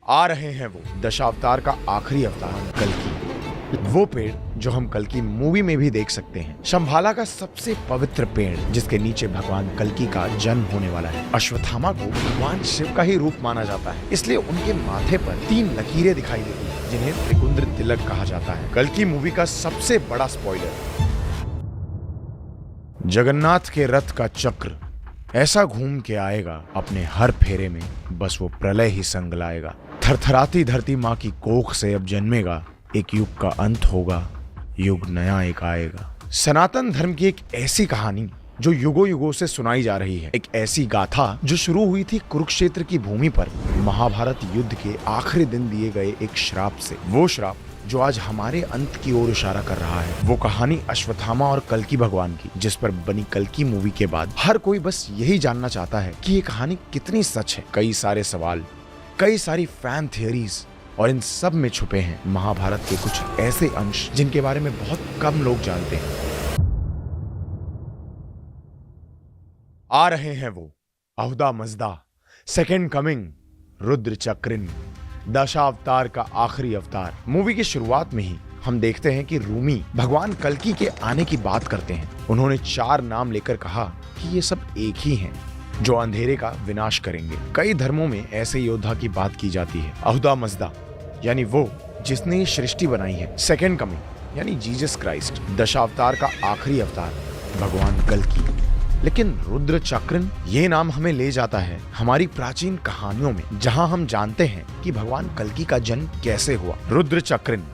आ रहे हैं वो दशावतार का आखिरी अवतार कल्कि, वो पेड़ जो हम कल्कि मूवी में भी देख सकते हैं। शंभाला का सबसे पवित्र पेड़ जिसके नीचे भगवान कल्कि का जन्म होने वाला है। अश्वत्थामा को भगवान शिव का ही रूप माना जाता है, इसलिए उनके माथे पर 3 लकीरें दिखाई देती हैं जिन्हें त्रिकुंद्र तिलक कहा जाता है। कल्कि मूवी का सबसे बड़ा स्पॉइलर, जगन्नाथ के रथ का चक्र ऐसा घूम के आएगा अपने हर फेरे में, बस वो प्रलय ही संग लाएगा। थरथराती धरती माँ की कोख से अब जन्मेगा, एक युग का अंत होगा, युग नया एक आएगा। सनातन धर्म की एक ऐसी कहानी जो युगों युगों से सुनाई जा रही है, एक ऐसी गाथा जो शुरू हुई थी कुरुक्षेत्र की भूमि पर महाभारत युद्ध के आखिरी दिन दिए गए एक श्राप से। वो श्राप जो आज हमारे अंत की ओर इशारा कर रहा है। वो कहानी अश्वत्थामा और कल्कि भगवान की, जिस पर बनी कल्कि मूवी के बाद हर कोई बस यही जानना चाहता है कि ये कहानी कितनी सच है। कई सारे सवाल, कई सारी फैन थियरीज, और इन सब में छुपे हैं महाभारत के कुछ ऐसे अंश जिनके बारे में बहुत कम लोग जानते हैं। आ रहे हैं वो अहुदा मजदा, सेकेंड कमिंग, रुद्र चक्रिन, दशावतार का आखिरी अवतार। मूवी की शुरुआत में ही हम देखते हैं कि रूमी भगवान कल्कि के आने की बात करते हैं। उन्होंने 4 नाम लेकर कहा कि ये सब एक ही हैं जो अंधेरे का विनाश करेंगे। कई धर्मों में ऐसे योद्धा की बात की जाती है। अहुदा मजदा यानी वो जिसने ये सृष्टि बनाई है। सेकेंड कमिंग यानी जीसस क्राइस्ट, दशावतार का आखिरी अवतार भगवान कल्कि। लेकिन रुद्र चक्रिन ये नाम हमें ले जाता है हमारी प्राचीन कहानियों में, जहां हम जानते हैं कि भगवान कल्कि का जन्म कैसे हुआ। रुद्र चक्रिन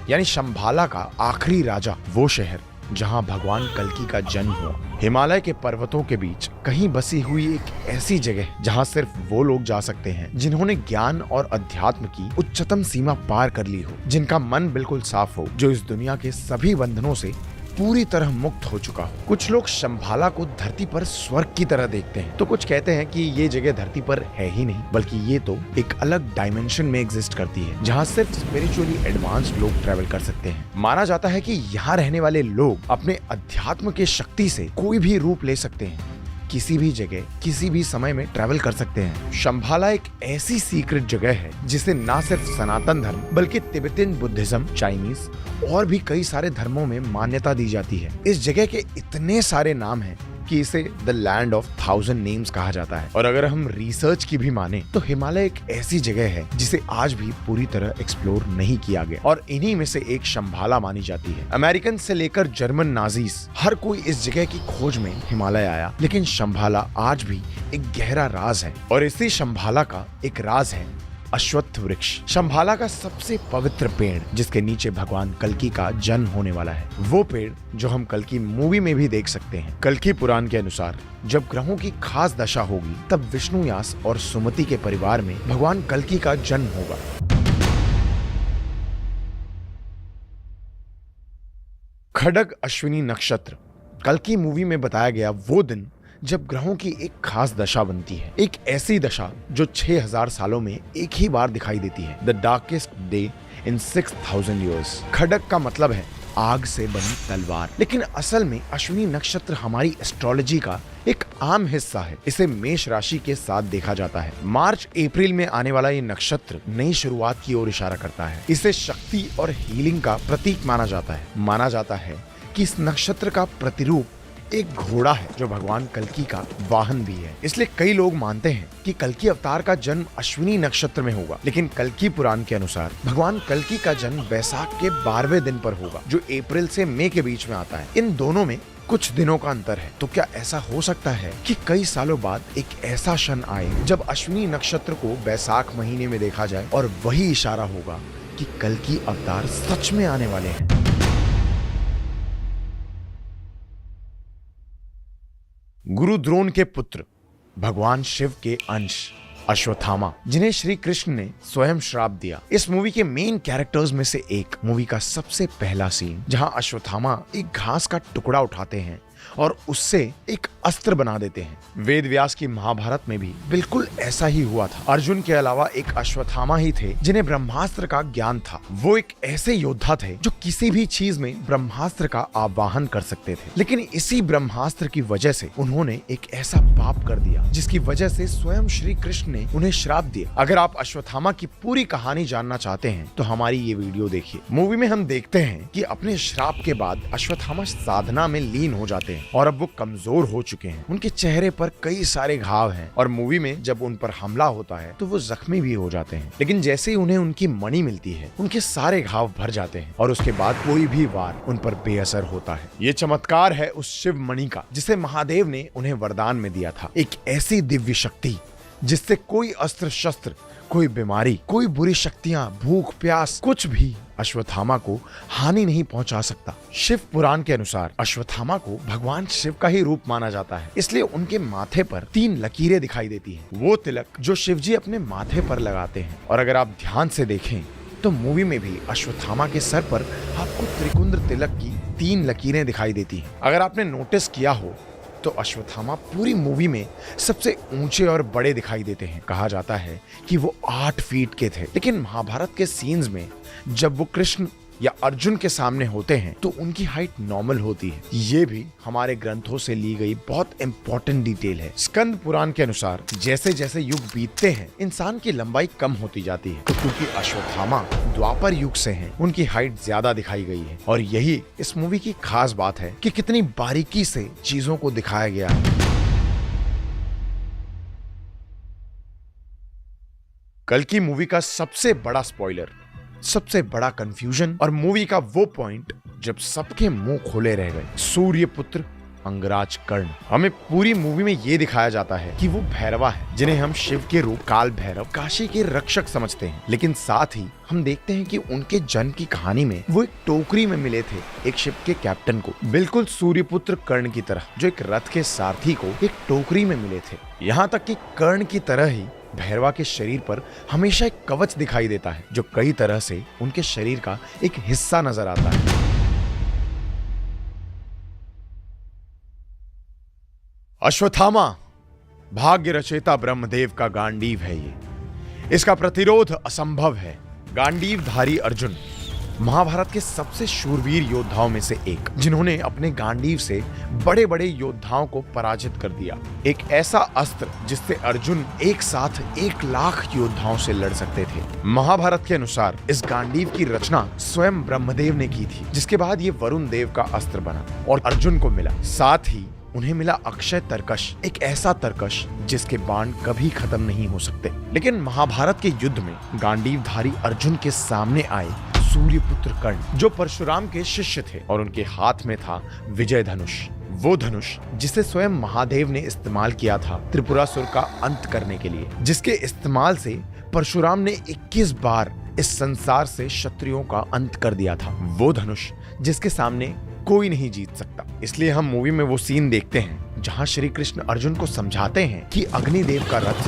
यानी शंभाला का आखिरी राजा, वो शहर जहां भगवान कल्कि का जन्म हुआ। हिमालय के पर्वतों के बीच कहीं बसी हुई एक ऐसी जगह जहां सिर्फ वो लोग जा सकते हैं जिन्होंने ज्ञान और अध्यात्म की उच्चतम सीमा पार कर ली हो, जिनका मन बिल्कुल साफ हो, जो इस दुनिया के सभी बंधनों से पूरी तरह मुक्त हो चुका हो। कुछ लोग शंभाला को धरती पर स्वर्ग की तरह देखते हैं, तो कुछ कहते हैं कि ये जगह धरती पर है ही नहीं, बल्कि ये तो एक अलग डायमेंशन में एग्जिस्ट करती है जहाँ सिर्फ स्पिरिचुअली एडवांस्ड लोग ट्रैवल कर सकते हैं। माना जाता है कि यहाँ रहने वाले लोग अपने अध्यात्म के शक्ति से कोई भी रूप ले सकते हैं, किसी भी जगह किसी भी समय में ट्रैवल कर सकते हैं। शंभाला एक ऐसी सीक्रेट जगह है जिसे ना सिर्फ सनातन धर्म बल्कि तिब्बतियन बुद्धिज्म, चाइनीज और भी कई सारे धर्मों में मान्यता दी जाती है। इस जगह के इतने सारे नाम हैं कि इसे द लैंड ऑफ 1000 नेम्स कहा जाता है। और अगर हम रिसर्च की भी माने तो हिमालय एक ऐसी जगह है जिसे आज भी पूरी तरह एक्सप्लोर नहीं किया गया, और इन्हीं में से एक शंभाला मानी जाती है। अमेरिकन से लेकर जर्मन नाजीज, हर कोई इस जगह की खोज में हिमालय आया, लेकिन शंभाला आज भी एक गहरा राज है। और इसी शंभाला का एक राज है अश्वत्थ वृक्ष। शंभाला का सबसे पवित्र पेड़ जिसके नीचे भगवान कल्कि का जन्म होने वाला है। वो पेड़ जो हम कल्कि मूवी में भी देख सकते हैं। कल्कि पुराण के अनुसार जब ग्रहों की खास दशा होगी तब विष्णुयास और सुमति के परिवार में भगवान कल्कि का जन्म होगा। खड्ग अश्विनी नक्षत्र कल्कि मूवी में बताया गया वो दिन जब ग्रहों की एक खास दशा बनती है, एक ऐसी दशा जो 6000 सालों में एक ही बार दिखाई देती है। The darkest day in 6000 years। खड्ग का मतलब है आग से बनी तलवार, लेकिन असल में अश्विनी नक्षत्र हमारी एस्ट्रोलॉजी का एक आम हिस्सा है। इसे मेष राशि के साथ देखा जाता है। मार्च अप्रैल में आने वाला ये नक्षत्र नई शुरुआत की ओर इशारा करता है। इसे शक्ति और हीलिंग का प्रतीक माना जाता है। माना जाता है कि इस नक्षत्र का प्रतिरूप एक घोड़ा है जो भगवान कल्कि का वाहन भी है। इसलिए कई लोग मानते हैं कि कल्कि अवतार का जन्म अश्विनी नक्षत्र में होगा, लेकिन कल्कि पुराण के अनुसार भगवान कल्कि का जन्म बैसाख के 12वें दिन पर होगा, जो अप्रैल से मई के बीच में आता है। इन दोनों में कुछ दिनों का अंतर है। तो क्या ऐसा हो सकता है कि कई सालों बाद एक ऐसा क्षण आए जब अश्विनी नक्षत्र को बैसाख महीने में देखा जाए और वही इशारा होगा कि कल्कि अवतार सच में आने वाले हैं। गुरु द्रोण के पुत्र, भगवान शिव के अंश अश्वत्थामा, जिन्हें श्री कृष्ण ने स्वयं श्राप दिया। इस मूवी के मेन कैरेक्टर्स में से एक, मूवी का सबसे पहला सीन जहां अश्वत्थामा एक घास का टुकड़ा उठाते हैं और उससे एक अस्त्र बना देते हैं। वेद व्यास की महाभारत में भी बिल्कुल ऐसा ही हुआ था। अर्जुन के अलावा एक अश्वत्थामा ही थे जिन्हें ब्रह्मास्त्र का ज्ञान था। वो एक ऐसे योद्धा थे जो किसी भी चीज में ब्रह्मास्त्र का आवाहन कर सकते थे, लेकिन इसी ब्रह्मास्त्र की वजह से उन्होंने एक ऐसा पाप कर दिया जिसकी वजह से स्वयं श्री कृष्ण ने उन्हें श्राप दिया। अगर आप अश्वत्थामा की पूरी कहानी जानना चाहते हैं तो हमारी ये वीडियो देखिए। मूवी में हम देखते हैं कि अपने श्राप के बाद अश्वत्थामा साधना में लीन हो जाते हैं और अब वो कमजोर हो चुके हैं। उनके चेहरे पर कई सारे घाव हैं और मूवी में जब उन पर हमला होता है तो वो जख्मी भी हो जाते हैं, लेकिन जैसे ही उन्हें उनकी मणि मिलती है उनके सारे घाव भर जाते हैं और उसके बाद कोई भी वार उन पर बेअसर होता है। ये चमत्कार है उस शिव मणि का जिसे महादेव ने उन्हें वरदान में दिया था। एक ऐसी दिव्य शक्ति जिससे कोई अस्त्र शस्त्र, कोई बीमारी, कोई बुरी शक्तियां, भूख प्यास, कुछ भी अश्वत्थामा को हानि नहीं पहुंचा सकता। शिव पुराण के अनुसार अश्वत्थामा को भगवान शिव का ही रूप माना जाता है, इसलिए उनके माथे पर 3 लकीरें दिखाई देती हैं। वो तिलक जो शिवजी अपने माथे पर लगाते हैं। और अगर आप ध्यान से देखें तो मूवी में भी अश्वत्थामा के सर पर आपको त्रिकुंद्र तिलक की 3 लकीरें दिखाई देती हैं। अगर आपने नोटिस किया हो तो अश्वत्थामा पूरी मूवी में सबसे ऊंचे और बड़े दिखाई देते हैं। कहा जाता है कि वो 8 फीट के थे, लेकिन महाभारत के सीन्स में जब वो कृष्ण या अर्जुन के सामने होते हैं तो उनकी हाइट नॉर्मल होती है। ये भी हमारे ग्रंथों से ली गई बहुत इंपॉर्टेंट डिटेल है। स्कंद पुराण के अनुसार जैसे जैसे युग बीतते हैं इंसान की लंबाई कम होती जाती है, तो क्योंकि अश्वत्थामा द्वापर युग से हैं, उनकी हाइट ज्यादा दिखाई गई है। और यही इस मूवी की खास बात है कि कितनी बारीकी से चीजों को दिखाया गया है। कल की मूवी का सबसे बड़ा स्पॉइलर, सबसे बड़ा कंफ्यूजन और मूवी का वो पॉइंट जब सबके मुंह खोले रह गए, सूर्यपुत्र अंगराज कर्ण। हमें पूरी मूवी में ये दिखाया जाता है कि वो भैरवा है जिन्हें हम शिव के रूप काल भैरव, काशी के रक्षक समझते हैं, लेकिन साथ ही हम देखते हैं कि उनके जन्म की कहानी में वो एक टोकरी में मिले थे एक शिप के कैप्टन को, बिल्कुल सूर्यपुत्र कर्ण की तरह जो एक रथ के सारथी को एक टोकरी में मिले थे। यहाँ तक कि कर्ण की तरह ही भैरवा के शरीर पर हमेशा एक कवच दिखाई देता है जो कई तरह से उनके शरीर का एक हिस्सा नजर आता है। अश्वत्थामा भाग्य रचेता ब्रह्मदेव का गांडीव है ये, इसका प्रतिरोध असंभव है। गांडीवधारी अर्जुन महाभारत के सबसे शूरवीर योद्धाओं में से एक, जिन्होंने अपने गांडीव से बड़े बड़े योद्धाओं को पराजित कर दिया। एक ऐसा अस्त्र जिससे अर्जुन एक साथ 1 लाख योद्धाओं से लड़ सकते थे। महाभारत के अनुसार इस गांडीव की रचना स्वयं ब्रह्मदेव ने की थी, जिसके बाद ये वरुण देव का अस्त्र बना और अर्जुन को मिला। साथ ही उन्हें मिला अक्षय तरकश, एक ऐसा तरकश जिसके बाण कभी खत्म नहीं हो सकते। लेकिन महाभारत के युद्ध में गांडीवधारी अर्जुन के सामने आए सूर्यपुत्र कर्ण, जो परशुराम के शिष्य थे, और उनके हाथ में था विजय धनुष, वो धनुष जिसे स्वयं महादेव ने इस्तेमाल किया था त्रिपुरासुर का अंत करने के लिए, जिसके इस्तेमाल से परशुराम ने 21 बार इस संसार से क्षत्रियों का अंत कर दिया था। वो धनुष जिसके सामने कोई नहीं जीत सकता। इसलिए हम मूवी में वो सीन देखते हैं जहां श्री कृष्ण अर्जुन को समझाते हैं कि अग्निदेव का रथ,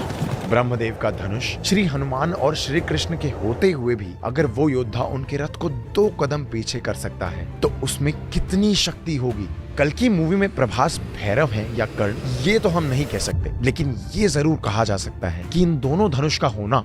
ब्रह्मदेव का धनुष, श्री हनुमान और श्री कृष्ण के होते हुए भी अगर वो योद्धा उनके रथ को 2 कदम पीछे कर सकता है तो उसमें कितनी शक्ति होगी। कल की मूवी में प्रभास भैरव है या कर्ण, ये तो हम नहीं कह सकते, लेकिन ये जरूर कहा जा सकता है कि इन दोनों धनुष का होना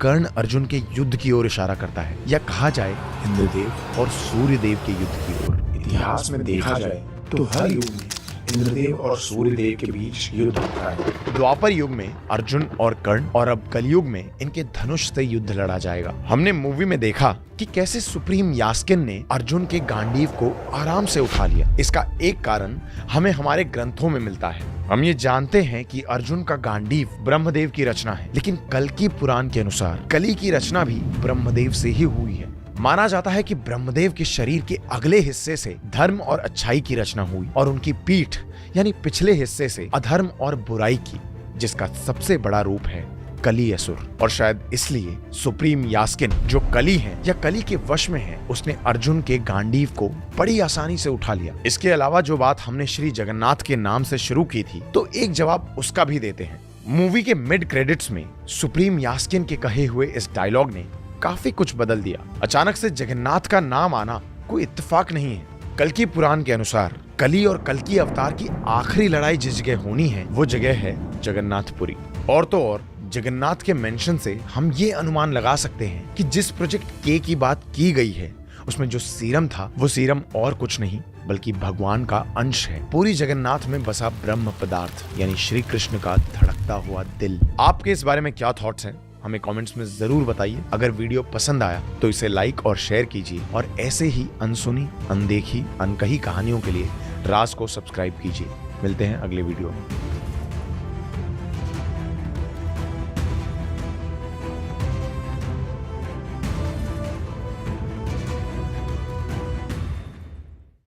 कर्ण अर्जुन के युद्ध की ओर इशारा करता है, या कहा जाए इंद्रदेव और सूर्यदेव के युद्ध की ओर। इतिहास में देखा जाए तो हर युग में इंद्रदेव और सूर्यदेव के बीच युद्ध होता है। द्वापर युग में अर्जुन और कर्ण, और अब कलयुग में इनके धनुष से युद्ध लड़ा जाएगा। हमने मूवी में देखा कि कैसे सुप्रीम यास्किन ने अर्जुन के गांडीव को आराम से उठा लिया। इसका एक कारण हमें हमारे ग्रंथों में मिलता है। हम ये जानते हैं कि अर्जुन का गांडीव ब्रह्मदेव की रचना है, लेकिन कल की पुराण के अनुसार कली की रचना भी ब्रह्मदेव से ही हुई है। माना जाता है कि ब्रह्मदेव के शरीर के अगले हिस्से से धर्म और अच्छाई की रचना हुई और उनकी पीठ यानी पिछले हिस्से से अधर्म और बुराई की, जिसका सबसे बड़ा रूप है कली असुर। और शायद इसलिए सुप्रीम यास्किन, जो कली है या कली के वश में है, उसने अर्जुन के गांडीव को बड़ी आसानी से उठा लिया। इसके अलावा जो बात हमने श्री जगन्नाथ के नाम से शुरू की थी, तो एक जवाब उसका भी देते हैं। मूवी के मिड क्रेडिट्स में सुप्रीम यास्किन के कहे हुए इस डायलॉग ने काफी कुछ बदल दिया। अचानक से जगन्नाथ का नाम आना कोई इत्तेफाक नहीं है। कल की पुराण के अनुसार कली और कल्कि अवतार की आखिरी लड़ाई जिस जगह होनी है वो जगह है जगन्नाथपुरी। और तो और जगन्नाथ के मेंशन से हम ये अनुमान लगा सकते हैं कि जिस प्रोजेक्ट के की बात की गई है उसमें जो सीरम था वो सीरम और कुछ नहीं बल्कि भगवान का अंश है। पूरी जगन्नाथ में बसा ब्रह्म पदार्थ यानी श्री कृष्ण का धड़कता हुआ दिल। आपके इस बारे में क्या थॉट्स हैं हमें कमेंट्स में जरूर बताइए। अगर वीडियो पसंद आया तो इसे लाइक और शेयर कीजिए और ऐसे ही अनसुनी, अनदेखी, अनकही कहानियों के लिए राज को सब्सक्राइब कीजिए। मिलते हैं अगले वीडियो में।